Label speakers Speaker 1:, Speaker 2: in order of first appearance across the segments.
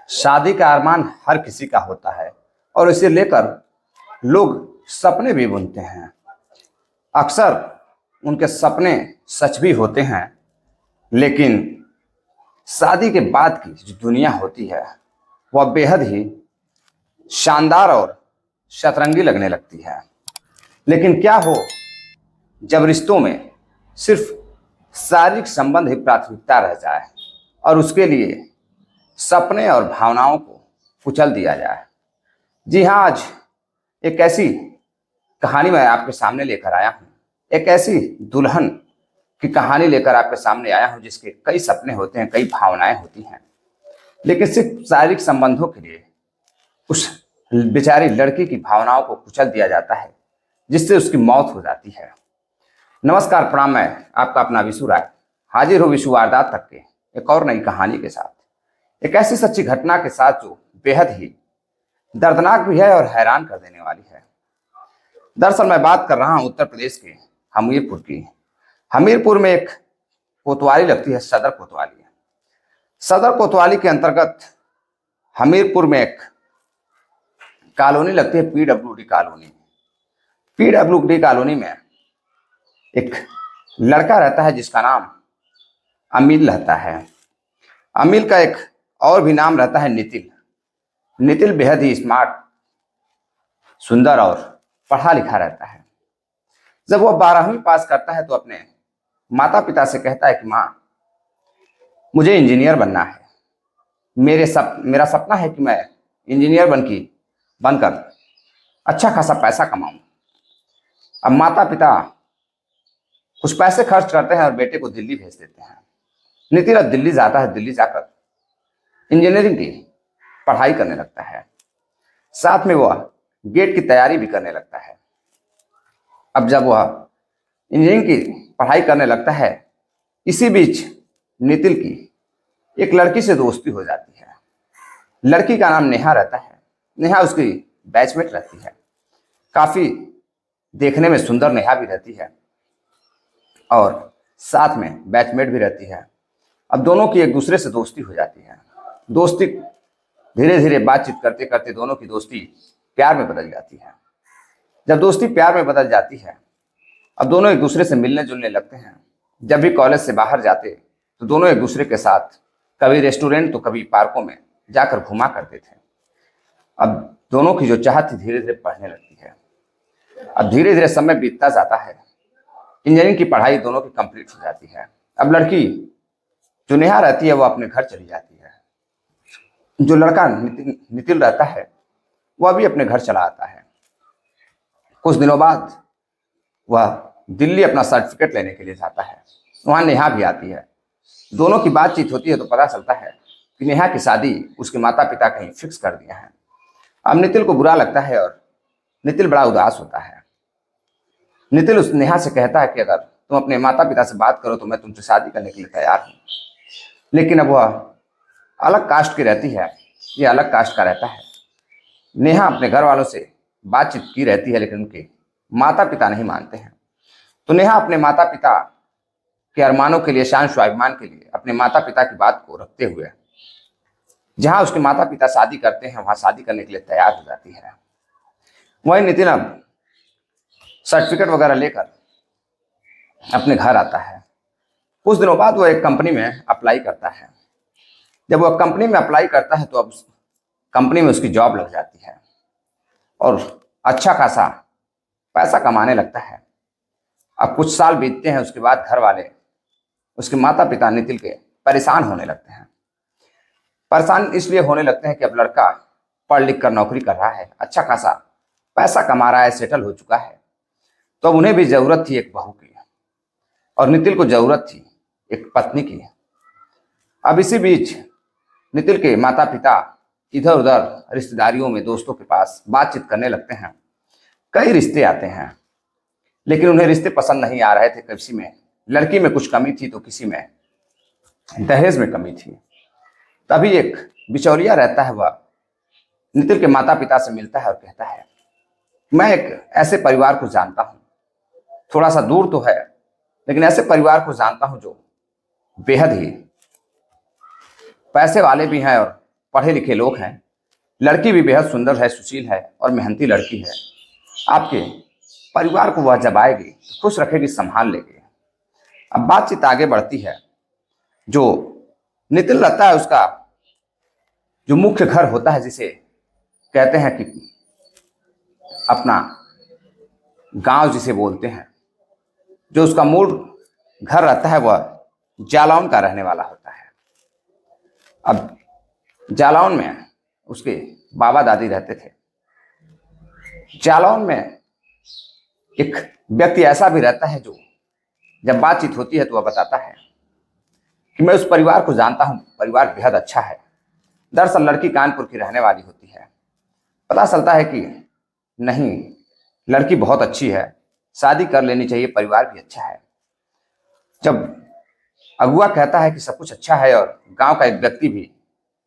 Speaker 1: शादी का अरमान हर किसी का होता है और इसे लेकर लोग सपने भी बुनते हैं। अक्सर उनके सपने सच भी होते हैं, लेकिन शादी के बाद की जो दुनिया होती है वह बेहद ही शानदार और शतरंगी लगने लगती है। लेकिन क्या हो जब रिश्तों में सिर्फ शारीरिक संबंध ही प्राथमिकता रह जाए और उसके लिए सपने और भावनाओं को कुचल दिया जाए। जी हाँ, आज एक ऐसी कहानी मैं आपके सामने लेकर आया हूँ। एक ऐसी दुल्हन की कहानी लेकर आपके सामने आया हूँ जिसके कई सपने होते हैं, कई भावनाएं होती हैं, लेकिन सिर्फ शारीरिक संबंधों के लिए उस बेचारी लड़की की भावनाओं को कुचल दिया जाता है, जिससे उसकी मौत हो जाती है। नमस्कार, प्रणाम। मैं आपका अपना विशु राय हाजिर हूँ विशु वारदात तक के एक और नई कहानी के साथ, एक ऐसी सच्ची घटना के साथ जो बेहद ही दर्दनाक भी है और हैरान कर देने वाली है। दरअसल मैं बात कर रहा हूँ उत्तर प्रदेश के हमीरपुर की। हमीरपुर में एक कोतवाली लगती है, सदर कोतवाली। सदर कोतवाली के अंतर्गत हमीरपुर में एक कॉलोनी लगती है, पीडब्ल्यूडी कॉलोनी। पीडब्ल्यूडी कॉलोनी में एक लड़का रहता है जिसका नाम अमिल रहता है। अमिल का एक और भी नाम रहता है नितिल। नितिल बेहद ही स्मार्ट, सुंदर और पढ़ा लिखा रहता है। जब वह 12वीं पास करता है तो अपने माता पिता से कहता है कि माँ, मुझे इंजीनियर बनना है। मेरा सपना है कि मैं इंजीनियर बनकर अच्छा खासा पैसा कमाऊं। अब माता पिता कुछ पैसे खर्च करते हैं और बेटे को दिल्ली भेज देते हैं। नितिन अब दिल्ली जाता है। दिल्ली जाकर इंजीनियरिंग की पढ़ाई करने लगता है, साथ में वह गेट की तैयारी भी करने लगता है। अब जब वह इंजीनियरिंग की पढ़ाई करने लगता है, इसी बीच नितिन की एक लड़की से दोस्ती हो जाती है। लड़की का नाम नेहा रहता है। नेहा उसकी बैचमेट रहती है। काफी देखने में सुंदर नेहा भी रहती है और साथ में बैचमेट भी रहती है। अब दोनों की एक दूसरे से दोस्ती हो जाती है। दोस्ती धीरे धीरे बातचीत करते करते दोनों की दोस्ती प्यार में बदल जाती है। जब दोस्ती प्यार में बदल जाती है, अब दोनों एक दूसरे से मिलने जुलने लगते हैं। जब भी कॉलेज से बाहर जाते तो दोनों एक दूसरे के साथ कभी रेस्टोरेंट तो कभी पार्कों में जाकर घुमा करते थे। अब दोनों की जो चाहत थी धीरे धीरे बढ़ने लगती है। अब धीरे धीरे समय बीतता जाता है। इंजीनियरिंग की पढ़ाई दोनों की कंप्लीट हो जाती है। अब लड़की जो नेहा रहती है वो अपने घर चली जाती है। जो लड़का नितिन रहता है वह भी अपने घर चला आता है। कुछ दिनों बाद वह दिल्ली अपना सर्टिफिकेट लेने के लिए जाता है। वहां नेहा भी आती है। दोनों की बातचीत होती है तो पता चलता है कि नेहा की शादी उसके माता पिता कहीं फिक्स कर दिया है। अब नितिन को बुरा लगता है और नितिन बड़ा उदास होता है। नितिन उस नेहा से कहता है कि अगर तुम अपने माता पिता से बात करो तो मैं तुमसे शादी करने के लिए तैयार हूँ। लेकिन अब वह अलग कास्ट की रहती है, ये अलग कास्ट का रहता है। नेहा अपने घर वालों से बातचीत की रहती है, लेकिन उनके माता पिता नहीं मानते हैं। तो नेहा अपने माता पिता के अरमानों के लिए, शान स्वाभिमान के लिए अपने माता पिता की बात को रखते हुए जहां उसके माता पिता शादी करते हैं वहां शादी करने के लिए तैयार हो जाती है। वही नितिन अब सर्टिफिकेट वगैरह लेकर अपने घर आता है। कुछ दिनों बाद वो एक कंपनी में अप्लाई करता है। जब वह कंपनी में अप्लाई करता है तो अब कंपनी में उसकी जॉब लग जाती है और अच्छा खासा पैसा कमाने लगता है। अब कुछ साल बीतते हैं। उसके बाद घर वाले, उसके माता पिता नितिन के परेशान होने लगते हैं। परेशान इसलिए होने लगते हैं कि अब लड़का पढ़ लिख कर नौकरी कर रहा है, अच्छा खासा पैसा कमा रहा है, सेटल हो चुका है। तो अब उन्हें भी जरूरत थी एक बहू की और नितिन को जरूरत थी एक पत्नी की। अब इसी बीच नितिन के माता पिता इधर उधर रिश्तेदारियों में, दोस्तों के पास बातचीत करने लगते हैं। कई रिश्ते आते हैं, लेकिन उन्हें रिश्ते पसंद नहीं आ रहे थे। किसी में लड़की में कुछ कमी थी तो किसी में दहेज में कमी थी। तभी एक बिचौलिया रहता है, वह नितिन के माता पिता से मिलता है और कहता है, मैं एक ऐसे परिवार को जानता हूँ, थोड़ा सा दूर तो है लेकिन ऐसे परिवार को जानता हूँ जो बेहद ही पैसे वाले भी हैं और पढ़े लिखे लोग हैं। लड़की भी बेहद सुंदर है, सुशील है और मेहनती लड़की है। आपके परिवार को वह जब आएगी तो खुश रखेगी, संभाल लेगी। अब बातचीत आगे बढ़ती है। जो नितिन रहता है उसका जो मुख्य घर होता है, जिसे कहते हैं कि अपना गांव जिसे बोलते हैं, जो उसका मूल घर रहता है वह जालौन का रहने वाला होता है। अब जालौन में उसके बाबा दादी रहते थे। जालौन में एक व्यक्ति ऐसा भी रहता है जो जब बातचीत होती है तो वह बताता है कि मैं उस परिवार को जानता हूं, परिवार बेहद अच्छा है। दरअसल लड़की कानपुर की रहने वाली होती है। पता चलता है कि नहीं, लड़की बहुत अच्छी है, शादी कर लेनी चाहिए, परिवार भी अच्छा है। जब अगुआ कहता है कि सब कुछ अच्छा है और गांव का एक व्यक्ति भी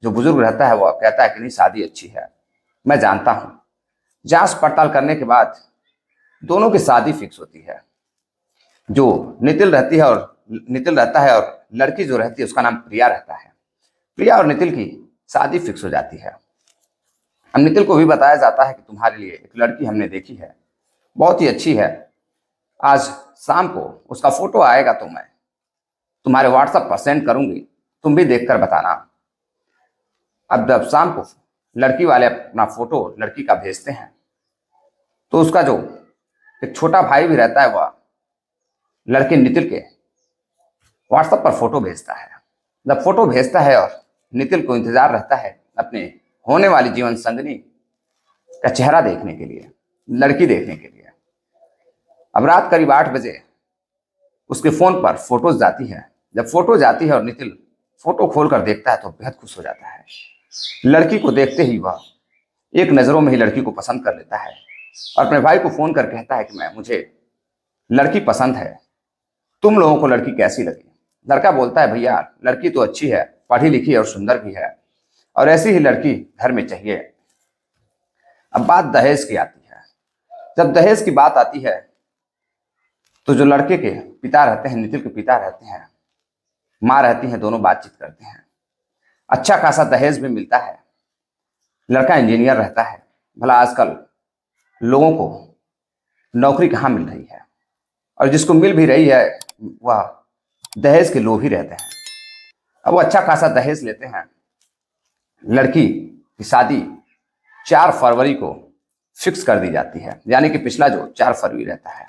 Speaker 1: जो बुजुर्ग रहता है वह कहता है कि नहीं, शादी अच्छी है, मैं जानता हूं। जांच पड़ताल करने के बाद दोनों की शादी फिक्स होती है। जो नितिल रहता है और लड़की जो रहती है उसका नाम प्रिया रहता है। प्रिया और नितिल की शादी फिक्स हो जाती है। अब नितिल को भी बताया जाता है कि तुम्हारे लिए एक लड़की हमने देखी है, बहुत ही अच्छी है। आज शाम को उसका फोटो आएगा तो मैं तुम्हारे व्हाट्सएप पर सेंड करूंगी, तुम भी देखकर बताना। अब जब शाम को लड़की वाले अपना फोटो लड़की का भेजते हैं तो उसका जो एक छोटा भाई भी रहता है वह लड़के नितिल के व्हाट्सएप पर फोटो भेजता है। जब फोटो भेजता है और नितिल को इंतजार रहता है अपने होने वाली जीवन संगनी का चेहरा देखने के लिए, लड़की देखने के लिए। अब रात करीब 8 बजे उसके फोन पर फोटोज जाती है। जब फोटो जाती है और नितिल फोटो खोलकर देखता है तो बेहद खुश हो जाता है। लड़की को देखते ही वह एक नजरों में ही लड़की को पसंद कर लेता है और अपने भाई को फोन कर कहता है कि मुझे लड़की पसंद है, तुम लोगों को लड़की कैसी लगी। लड़का बोलता है भैया लड़की तो अच्छी है, पढ़ी लिखी और सुंदर भी है और ऐसी ही लड़की घर में चाहिए। अब बात दहेज की आती है। जब दहेज की बात आती है तो जो लड़के के पिता रहते हैं, नितिल के पिता रहते हैं, माँ रहती हैं, दोनों बातचीत करते हैं। अच्छा खासा दहेज भी मिलता है। लड़का इंजीनियर रहता है। भला आजकल लोगों को नौकरी कहाँ मिल रही है, और जिसको मिल भी रही है वह दहेज के लोभी रहते हैं। अब वो अच्छा खासा दहेज लेते हैं। लड़की की शादी 4 फरवरी को फिक्स कर दी जाती है, यानी कि पिछला जो 4 फरवरी रहता है।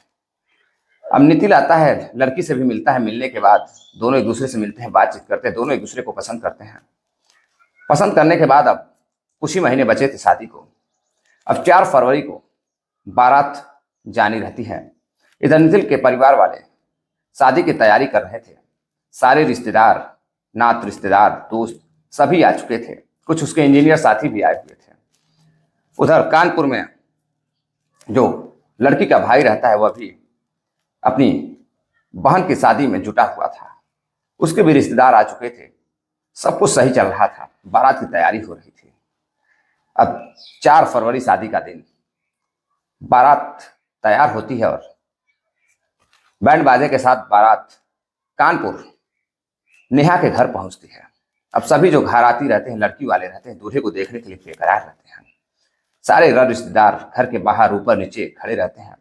Speaker 1: अब नितिल आता है, लड़की से भी मिलता है। मिलने के बाद दोनों एक दूसरे से मिलते हैं, बातचीत करते हैं, दोनों एक दूसरे को पसंद करते हैं। पसंद करने के बाद अब कुछ ही महीने बचे थे शादी को। अब 4 फरवरी को बारात जानी रहती है। इधर नितिल के परिवार वाले शादी की तैयारी कर रहे थे। सारे रिश्तेदार, नात रिश्तेदार, दोस्त सभी आ चुके थे। कुछ उसके इंजीनियर साथी भी आए हुए थे। उधर कानपुर में जो लड़की का भाई रहता है वह भी अपनी बहन की शादी में जुटा हुआ था। उसके भी रिश्तेदार आ चुके थे। सब कुछ सही चल रहा था, बारात की तैयारी हो रही थी। अब 4 फरवरी शादी का दिन, बारात तैयार होती है और बैंड बाजे के साथ बारात कानपुर नेहा के घर पहुंचती है। अब सभी जो घर आती रहते हैं, लड़की वाले रहते हैं, दूल्हे को देखने के लिए बेकरार रहते हैं। सारे रिश्तेदार घर के बाहर ऊपर नीचे खड़े रहते हैं।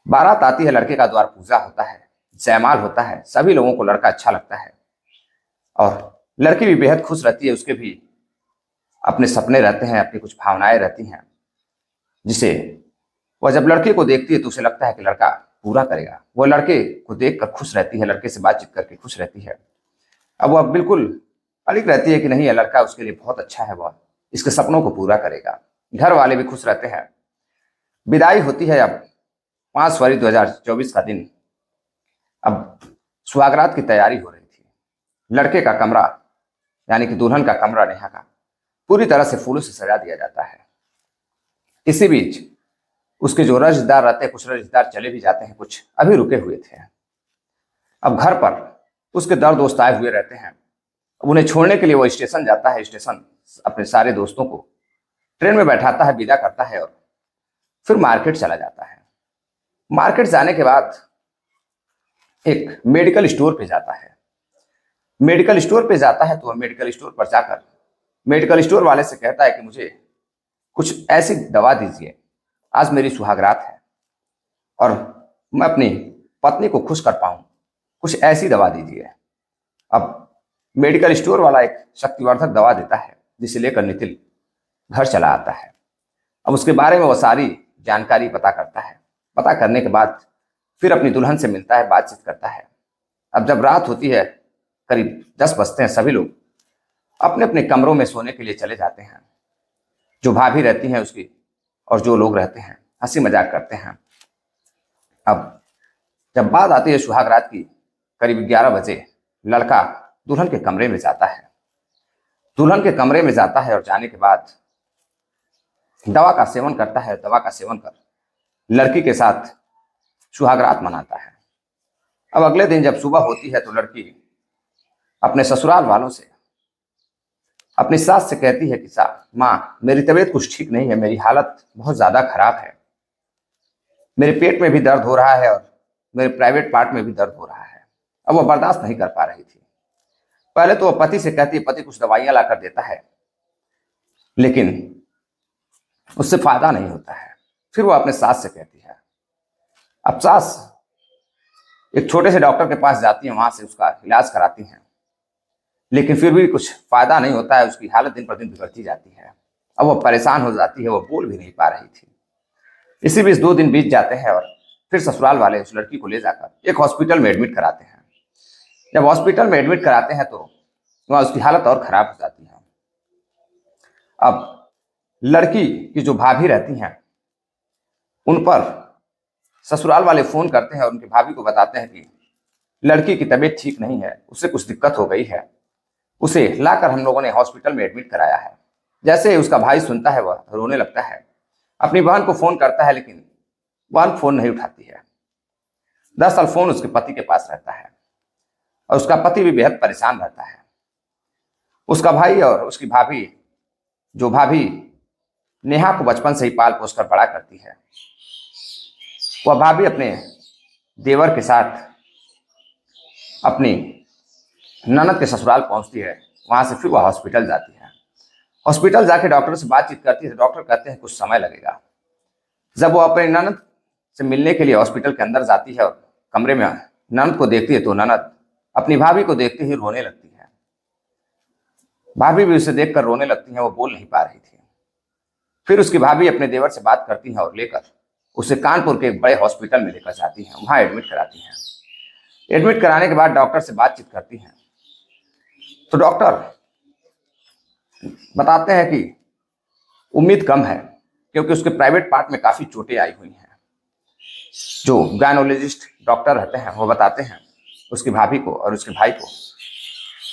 Speaker 1: बारात आती है, लड़के का द्वार पूजा होता है, जयमाल होता है। सभी लोगों को लड़का अच्छा लगता है और लड़की भी बेहद खुश रहती है। उसके भी अपने सपने रहते हैं, अपनी कुछ भावनाएं रहती हैं, जिसे वह जब लड़के को देखती है तो उसे लगता है कि लड़का पूरा करेगा। वह लड़के को देखकर खुश रहती है, लड़के से बातचीत करके खुश रहती है। अब वह बिल्कुल अड़िग रहती है कि नहीं, यह लड़का उसके लिए बहुत अच्छा है, वह इसके सपनों को पूरा करेगा। घर वाले भी खुश रहते हैं। विदाई होती है। अब 5 फरवरी 2024 का दिन। अब सुहागरात की तैयारी हो रही थी। लड़के का कमरा, यानी कि दुल्हन का कमरा नेहा का, पूरी तरह से फूलों से सजा दिया जाता है। इसी बीच उसके जो रिश्तेदार रहते हैं, कुछ रिश्तेदार चले भी जाते हैं, कुछ अभी रुके हुए थे। अब घर पर उसके दोस्त आए हुए रहते हैं। अब उन्हें छोड़ने के लिए वो स्टेशन जाता है। स्टेशन अपने सारे दोस्तों को ट्रेन में बैठाता है, विदा करता है और फिर मार्केट चला जाता है। मार्केट जाने के बाद एक मेडिकल स्टोर पे जाता है। मेडिकल स्टोर पे जाता है तो वह मेडिकल स्टोर पर जाकर मेडिकल स्टोर वाले से कहता है कि मुझे कुछ ऐसी दवा दीजिए, आज मेरी सुहागरात है और मैं अपनी पत्नी को खुश कर पाऊं, कुछ ऐसी दवा दीजिए। अब मेडिकल स्टोर वाला एक शक्तिवर्धक दवा देता है, जिसे लेकर नितिन घर चला आता है। अब उसके बारे में वो सारी जानकारी पता करता है। पता करने के बाद फिर अपनी दुल्हन से मिलता है, बातचीत करता है। अब जब रात होती है, करीब 10 बजते हैं, सभी लोग अपने अपने कमरों में सोने के लिए चले जाते हैं। जो भाभी रहती हैं उसकी और जो लोग रहते हैं हंसी मजाक करते हैं। अब जब बात आती है सुहागरात की, करीब 11 बजे लड़का दुल्हन के कमरे में जाता है। दुल्हन के कमरे में जाता है और जाने के बाद दवा का सेवन करता है। दवा का सेवन कर लड़की के साथ सुहागरात मनाता है। अब अगले दिन जब सुबह होती है तो लड़की अपने ससुराल वालों से, अपनी सास से कहती है कि माँ, मेरी तबीयत कुछ ठीक नहीं है, मेरी हालत बहुत ज्यादा खराब है, मेरे पेट में भी दर्द हो रहा है और मेरे प्राइवेट पार्ट में भी दर्द हो रहा है। अब वो बर्दाश्त नहीं कर पा रही थी। पहले तो वो पति से कहती है, पति कुछ दवाइयां ला कर देता है, लेकिन उससे फायदा नहीं होता है। फिर वो अपने सास से कहती है। अब सास एक छोटे से डॉक्टर के पास जाती है, वहां से उसका इलाज कराती हैं, लेकिन फिर भी कुछ फायदा नहीं होता है। उसकी हालत दिन पर दिन बिगड़ती जाती है। अब वो परेशान हो जाती है, वो बोल भी नहीं पा रही थी। इसी बीच 2 दिन बीत जाते हैं और फिर ससुराल वाले उस लड़की को ले जाकर एक हॉस्पिटल में एडमिट कराते हैं। जब हॉस्पिटल में एडमिट कराते हैं तो वहाँ उसकी हालत और खराब हो जाती है। अब लड़की की जो भाभी रहती हैं उन पर ससुराल वाले फोन करते हैं और उनकी भाभी को बताते हैं कि लड़की की तबीयत ठीक नहीं है, उसे कुछ दिक्कत हो गई है, उसे लाकर हम लोगों ने हॉस्पिटल में एडमिट कराया है। जैसे उसका भाई सुनता है वह रोने लगता है। अपनी बहन को फोन करता है, लेकिन बहन फोन नहीं उठाती है। दरअसल फोन उसके पति के पास रहता है और उसका पति भी बेहद परेशान रहता है। उसका भाई और उसकी भाभी, जो भाभी नेहा को बचपन से ही पाल पोस कर बड़ा करती है, वह भाभी अपने देवर के साथ अपनी ननद के ससुराल पहुंचती है। वहां से फिर वह हॉस्पिटल जाती है। हॉस्पिटल जाके डॉक्टर से बातचीत करती है। डॉक्टर कहते हैं कुछ समय लगेगा। जब वो अपने ननद से मिलने के लिए हॉस्पिटल के अंदर जाती है और कमरे में ननद को देखती है तो ननद अपनी भाभी को देखते ही रोने लगती है। भाभी भी उसे देखकर रोने लगती है, वो बोल नहीं पा रही थी। फिर उसकी भाभी अपने देवर से बात करती है और लेकर उसे कानपुर के एक बड़े हॉस्पिटल में लेकर जाती हैं, वहां एडमिट कराती हैं। एडमिट कराने के बाद डॉक्टर से बातचीत करती हैं तो डॉक्टर बताते हैं कि उम्मीद कम है, क्योंकि उसके प्राइवेट पार्ट में काफी चोटें आई हुई हैं। जो गायनोलॉजिस्ट डॉक्टर रहते हैं वो बताते हैं उसकी भाभी को और उसके भाई को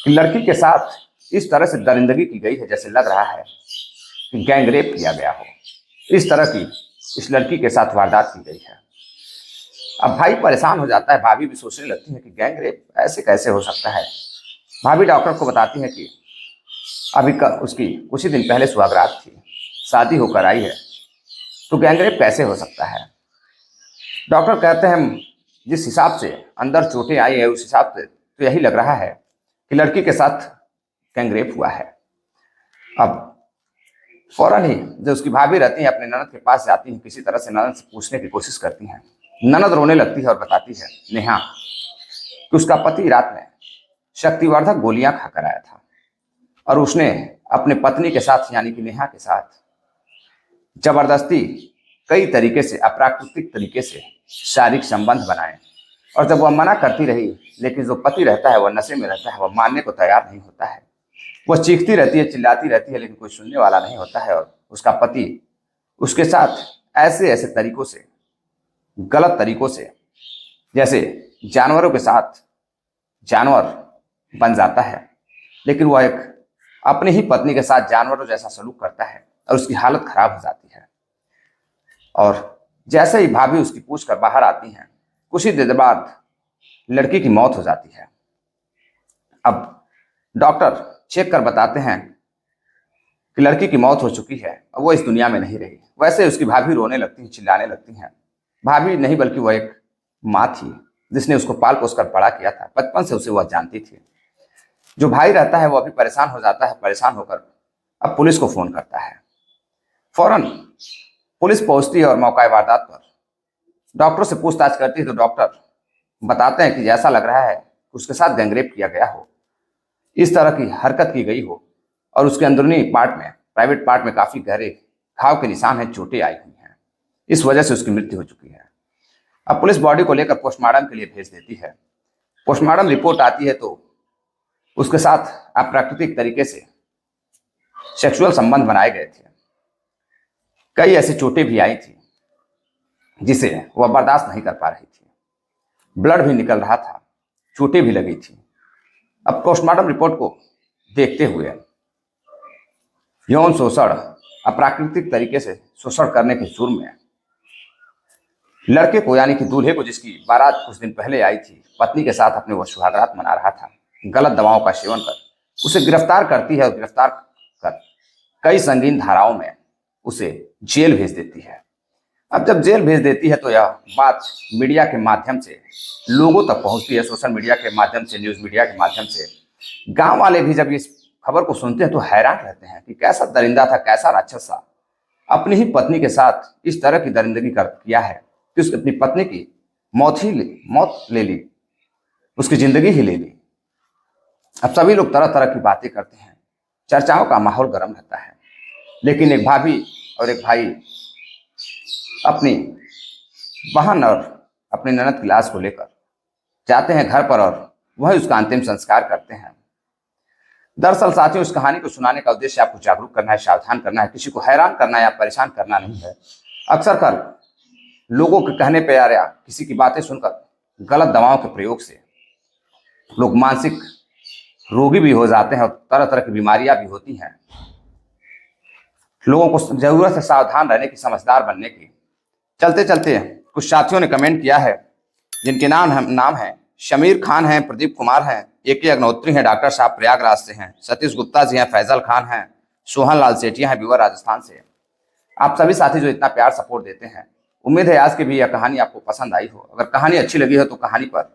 Speaker 1: कि लड़की के साथ इस तरह से दरिंदगी की गई है, जैसे लग रहा है कि गैंग रेप किया गया हो। इस तरह की इस लड़की के साथ वारदात की गई है। अब भाई परेशान हो जाता है, भाभी भी सोचने लगती है कि गैंग रेप ऐसे कैसे हो सकता है। भाभी डॉक्टर को बताती है कि अभी उसकी कुछ ही दिन पहले सुहागरात थी, शादी होकर आई है, तो गैंग रेप कैसे हो सकता है। डॉक्टर कहते हैं जिस हिसाब से अंदर चोटें आई है उस हिसाब से तो यही लग रहा है कि लड़की के साथ गैंग रेप हुआ है। अब फौरन ही जो उसकी भाभी रहती है अपने ननद के पास जाती है, किसी तरह से ननद से पूछने की कोशिश करती हैं। ननद रोने लगती है और बताती है नेहा कि उसका पति रात में शक्तिवर्धक गोलियां खाकर आया था और उसने अपने पत्नी के साथ यानी कि नेहा के साथ जबरदस्ती कई तरीके से, अप्राकृतिक तरीके से शारीरिक संबंध बनाए। और जब वह मना करती रही, लेकिन जो पति रहता है वह नशे में रहता है, वह मानने को तैयार नहीं होता है। वह चीखती रहती है, चिल्लाती रहती है, लेकिन कोई सुनने वाला नहीं होता है। और उसका पति उसके साथ ऐसे ऐसे तरीकों से, गलत तरीकों से, जैसे जानवरों के साथ जानवर बन जाता है, लेकिन वह एक अपनी ही पत्नी के साथ जानवरों जैसा सलूक करता है और उसकी हालत खराब हो जाती है। और जैसे ही भाभी उसकी पूछ कर बाहर आती हैं, कुछ ही देर बाद लड़की की मौत हो जाती है। अब डॉक्टर चेक कर बताते हैं कि लड़की की मौत हो चुकी है और वो इस दुनिया में नहीं रही। वैसे उसकी भाभी रोने लगती है, चिल्लाने लगती हैं। भाभी नहीं बल्कि वह एक माँ थी जिसने उसको पाल पोस कर बड़ा किया था, बचपन से उसे वह जानती थी। जो भाई रहता है वो अभी परेशान हो जाता है। परेशान होकर अब पुलिस को फोन करता है। फौरन पुलिस पहुंचती है और मौका वारदात पर डॉक्टर से पूछताछ करती है तो डॉक्टर बताते हैं कि ऐसा लग रहा है कि उसके साथ गैंगरेप किया गया हो, इस तरह की हरकत की गई हो और उसके अंदरूनी पार्ट में, प्राइवेट पार्ट में काफी गहरे घाव के निशान हैं, चोटें आई हुई हैं। इस वजह से उसकी मृत्यु हो चुकी है। अब पुलिस बॉडी को लेकर पोस्टमार्टम के लिए भेज देती है। पोस्टमार्टम रिपोर्ट आती है तो उसके साथ अप्राकृतिक तरीके से सेक्सुअल संबंध बनाए गए थे। कई ऐसी चोटें भी आई थी जिसे वह बर्दाश्त नहीं कर पा रही थी। ब्लड भी निकल रहा था, चोटें भी लगी थी। अब पोस्टमार्टम रिपोर्ट को देखते हुए यौन शोषण, अप्राकृतिक तरीके से शोषण करने के जुर्म में लड़के को, यानी कि दूल्हे को, जिसकी बारात कुछ दिन पहले आई थी, पत्नी के साथ अपने वो सुहागरात मना रहा था, गलत दवाओं का सेवन कर उसे गिरफ्तार करती है और गिरफ्तार कर कई संगीन धाराओं में उसे जेल भेज देती है। अब जब जेल भेज देती है तो यह बात मीडिया के माध्यम से लोगों तक पहुंचती है, सोशल मीडिया के माध्यम से, न्यूज मीडिया के माध्यम से। गांव वाले भी जब इस खबर को सुनते हैं तो हैरान रहते हैं कि कैसा दरिंदा था, कैसा राक्षस था, अपनी ही पत्नी के साथ इस तरह की दरिंदगी किया है कि उसने अपनी पत्नी की मौत ले ली, उसकी जिंदगी ही ले ली। अब सभी लोग तरह तरह की बातें करते हैं, चर्चाओं का माहौल गर्म रहता है। लेकिन एक भाभी और एक भाई अपनी बहन और अपनी ननद की लाश को लेकर जाते हैं घर पर और वही उसका अंतिम संस्कार करते हैं। दरअसल साथियों, इस कहानी को सुनाने का उद्देश्य आपको जागरूक करना है, सावधान करना है, किसी को हैरान करना या परेशान करना नहीं है। अक्सर कर लोगों के कहने पर या किसी की बातें सुनकर गलत दवाओं के प्रयोग से लोग मानसिक रोगी भी हो जाते हैं और तरह तरह की बीमारियां भी होती हैं। लोगों को जरूरत है सावधान रहने की, समझदार बनने की। चलते चलते कुछ साथियों ने कमेंट किया है जिनके नाम है शमीर खान हैं, प्रदीप कुमार हैं, AK अग्नोत्री हैं, डॉक्टर साहब प्रयागराज से हैं, सतीश गुप्ता जी हैं, फैजल खान हैं, सोहन लाल सेठिया हैं, बीवर राजस्थान से। आप सभी साथी जो इतना प्यार सपोर्ट देते हैं, उम्मीद है आज की भी यह कहानी आपको पसंद आई हो। अगर कहानी अच्छी लगी हो तो कहानी पर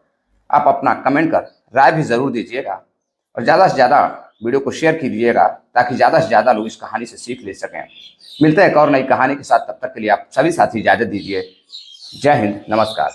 Speaker 1: आप अपना कमेंट कर राय भी जरूर दीजिएगा और ज़्यादा से ज़्यादा वीडियो को शेयर कीजिएगा ताकि ज़्यादा से ज़्यादा लोग इस कहानी से सीख ले सकें। मिलते हैं एक और नई कहानी के साथ, तब तक के लिए आप सभी साथी इजाज़त दीजिए। जय हिंद, नमस्कार।